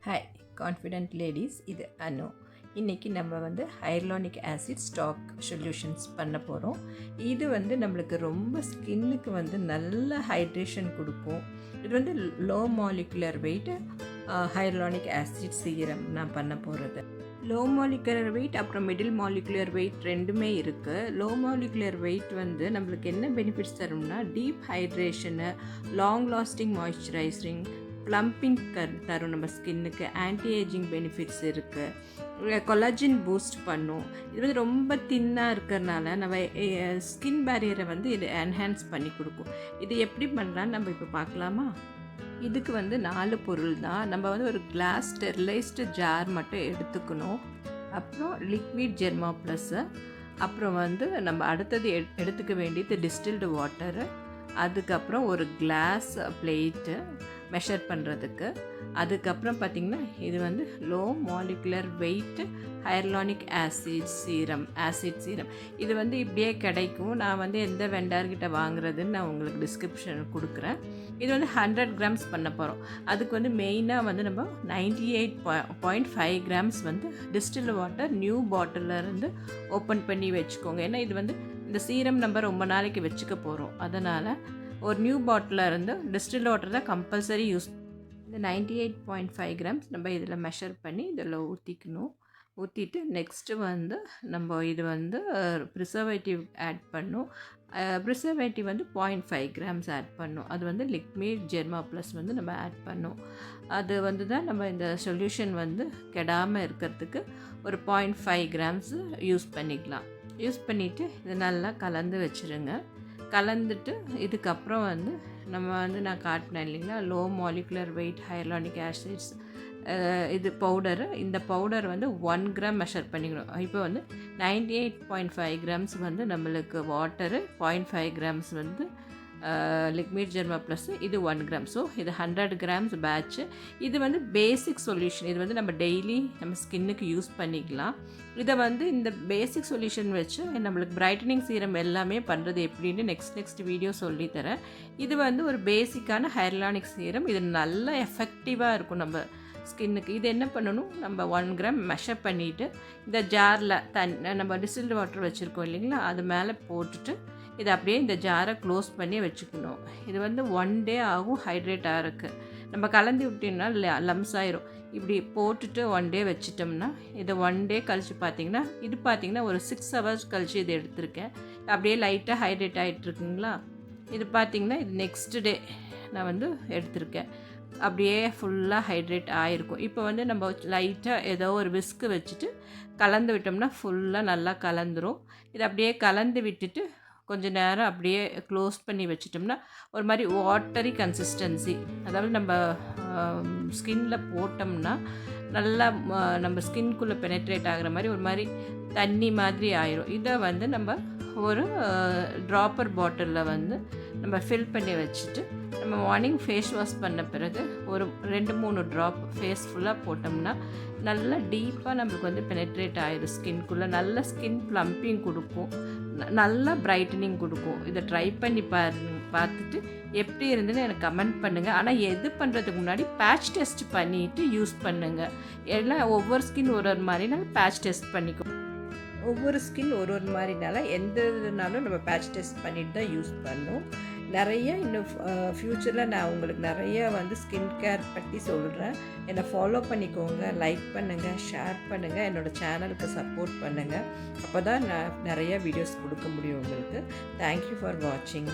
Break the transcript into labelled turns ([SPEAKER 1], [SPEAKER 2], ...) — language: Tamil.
[SPEAKER 1] ஹாய் கான்ஃபிடென்ட் லேடிஸ், இது அனு. இன்றைக்கி நம்ம ஹையர்லானிக் ஆசிட் ஸ்டாக் சொல்யூஷன்ஸ் பண்ண போகிறோம். இது நம்மளுக்கு ரொம்ப ஸ்கின்னுக்கு நல்ல ஹைட்ரேஷன் கொடுக்கும். இது low molecular weight hyaluronic acid serum நான் பண்ண போகிறது. லோ மாலிகுலர் வெயிட் அப்புறம் மிடில் மாலிகுலர் வெயிட் ரெண்டுமே இருக்குது. லோ மாலிகுலர் வெயிட் நம்மளுக்கு என்ன பெனிஃபிட்ஸ் தரும்னா deep hydration, long lasting moisturising, plumping தரும் நம்ம ஸ்கின்னுக்கு, ஆன்டி ஏஜிங் பெனிஃபிட்ஸ் இருக்குது, கொலாஜின் பூஸ்ட் பண்ணும். இது ரொம்ப தின்னாக இருக்கிறனால நம்ம ஸ்கின் பேரியரை இது என்ஹான்ஸ் பண்ணி கொடுக்கும். இது எப்படி பண்ணலான்னு நம்ம இப்போ பார்க்கலாமா? இதுக்கு 4 பொருள் தான். நம்ம ஒரு கிளாஸ் ஸ்டெர்லைஸ்டு ஜார் மட்டும் எடுத்துக்கணும். அப்புறம் லிக்விட் ஜெர்மா ப்ளஸ்ஸு, அப்புறம் நம்ம அடுத்தது எடுத்துக்க வேண்டியது டிஸ்டில்டு வாட்டரு, அதுக்கப்புறம் ஒரு கிளாஸ் பிளேட்டு மெஷர் பண்ணுறதுக்கு. அதுக்கப்புறம் பார்த்திங்கன்னா இது low molecular weight hyaluronic acid serum. இது இப்படியே கிடைக்கும். நான் எந்த வெண்டார்கிட்ட வாங்குறதுன்னு நான் உங்களுக்கு டிஸ்கிரிப்ஷன் கொடுக்குறேன். இது 100 கிராம்ஸ் பண்ண போகிறோம். அதுக்கு மெயினாக நம்ம 98.5 கிராம்ஸ் டிஸ்டில்டு வாட்டர் நியூ பாட்டிலேருந்து ஓப்பன் பண்ணி வச்சுக்கோங்க. ஏன்னா இது இந்த சீரம் நம்ம ரொம்ப நாளைக்கு வச்சுக்க போகிறோம். அதனால் ஒரு நியூ பாட்டிலில் இருந்து டிஸ்டில்டு வாட்டர் தான் கம்பல்சரி யூஸ். இந்த 98.5 கிராம்ஸ் நம்ம இதில் மெஷர் பண்ணி இதில் ஊற்றிட்டு நெக்ஸ்ட்டு நம்ம இது ப்ரிசர்வேட்டிவ் ஆட் பண்ணும். ப்ரிசர்வேட்டிவ் 0.5 கிராம்ஸ் ஆட் பண்ணும். அது லிக்விட் ஜெர்மா ப்ளஸ் நம்ம ஆட் பண்ணும். அது தான் நம்ம இந்த சொல்யூஷன் கெடாமல் இருக்கிறதுக்கு ஒரு 0.5 கிராம்ஸ் யூஸ் பண்ணிக்கலாம். யூஸ் பண்ணிவிட்டு இது நல்லா கலந்து வச்சுருங்க. கலந்துட்டு இதுக்கப்புறம் நம்ம நான் காட்டினேன் இல்லைங்களா, லோ மாலிகுலர் வெயிட் ஹையர்லானிக் ஆசிட்ஸ் இது பவுடரு. இந்த பவுடர் 1 கிராம் மெஷர் பண்ணிக்கணும். இப்போ 98.5 கிராம்ஸ் நம்மளுக்கு வாட்டரு, 0.5 கிராம்ஸ் லிக்விட் ஜெர்மா ப்ளஸ் இது 1 கிராம். ஸோ இது 100 கிராம்ஸ் பேட்ச்சு. இது பேசிக் சொல்யூஷன். இது நம்ம டெய்லி நம்ம ஸ்கின்னுக்கு யூஸ் பண்ணிக்கலாம். இதை இந்த பேசிக் சொல்யூஷன் வச்சு நம்மளுக்கு பிரைட்டனிங் சீரம் எல்லாமே பண்ணுறது எப்படின்னு நெக்ஸ்ட் வீடியோ சொல்லித்தரேன். இது ஒரு பேசிக்கான ஹையர்லானிக் சீரம். இது நல்லா எஃபெக்டிவாக இருக்கும் நம்ம ஸ்கின்னுக்கு. இது என்ன பண்ணணும், நம்ம 1 கிராம் மெஷர் பண்ணிவிட்டு இந்த ஜாரில் நம்ம டிஸ்டில்டு வாட்டர் வச்சுருக்கோம் இல்லைங்களா, அது மேலே போட்டுட்டு இதை அப்படியே இந்த ஜாரை க்ளோஸ் பண்ணி வச்சுக்கணும். இது 1 டே ஆகும் ஹைட்ரேட் ஆகிறதுக்கு. நம்ம கலந்து விட்டோம்னா லம்ஸ் ஆயிரும். இப்படி போட்டுட்டு 1 டே வச்சிட்டோம்னா இதை 1 டே கழித்து பார்த்திங்கன்னா ஒரு 6 ஹவர்ஸ் கழித்து இது எடுத்திருக்கேன். அப்படியே லைட்டாக ஹைட்ரேட் ஆகிட்டுருக்குங்களா. இது பார்த்திங்கன்னா இது நெக்ஸ்ட் டே நான் எடுத்திருக்கேன். அப்படியே ஃபுல்லாக ஹைட்ரேட் ஆகிருக்கும். இப்போ நம்ம லைட்டாக ஏதோ ஒரு விஸ்க்கு வச்சுட்டு கலந்து விட்டோம்னா ஃபுல்லாக நல்லா கலந்துரும். இது அப்படியே கலந்து விட்டுட்டு கொஞ்சம் நேரம் அப்படியே க்ளோஸ் பண்ணி வச்சிட்டோம்னா ஒரு மாதிரி வாட்டரி கன்சிஸ்டன்சி, அதாவது நம்ம ஸ்கின்னில் போட்டோம்னா நல்லா நம்ம ஸ்கின்குள்ளே பெனட்ரேட் ஆகிற மாதிரி ஒரு மாதிரி தண்ணி மாதிரி ஆயிரும். இதை நம்ம ஒரு ட்ராப்பர் பாட்டிலில் நம்ம ஃபில் பண்ணி வச்சுட்டு நம்ம மார்னிங் ஃபேஸ் வாஷ் பண்ண பிறகு ஒரு 2-3 ட்ராப் ஃபேஸ் ஃபுல்லாக போட்டோம்னா நல்லா டீப்பாக நம்மளுக்கு பெனட்ரேட் ஆகிடும் ஸ்கின்குள்ளே. நல்ல ஸ்கின் ப்ளம்பிங் கொடுக்கும், நல்லா பிரைட்டனிங் கொடுக்கும். இதை ட்ரை பண்ணி பார்த்துட்டு எப்படி இருந்துன்னு எனக்கு கமெண்ட் பண்ணுங்கள். ஆனால் எது பண்ணுறதுக்கு முன்னாடி பேட்ச் டெஸ்ட் பண்ணிவிட்டு யூஸ் பண்ணுங்கள். எல்லாம் ஒவ்வொரு ஸ்கின் ஒரு மாதிரினால பேட்ச் டெஸ்ட் பண்ணிக்கோ. ஒவ்வொரு ஸ்கின் ஒரு மாதிரினால எந்த இதுனாலும் நம்ம பேட்ச் டெஸ்ட் பண்ணிட்டு தான் யூஸ் பண்ணணும். நிறைய இன்னும் ஃப்யூச்சரில் நான் உங்களுக்கு நிறைய ஸ்கின் கேர் பற்றி சொல்கிறேன். என்னை ஃபாலோ பண்ணிக்கோங்க, லைக் பண்ணுங்கள், ஷேர் பண்ணுங்கள், என்னோடய சேனலுக்கு சப்போர்ட் பண்ணுங்கள். அப்போ தான் நான் நிறைய வீடியோஸ் கொடுக்க முடியும் உங்களுக்கு. தேங்க்யூ ஃபார் வாட்சிங்.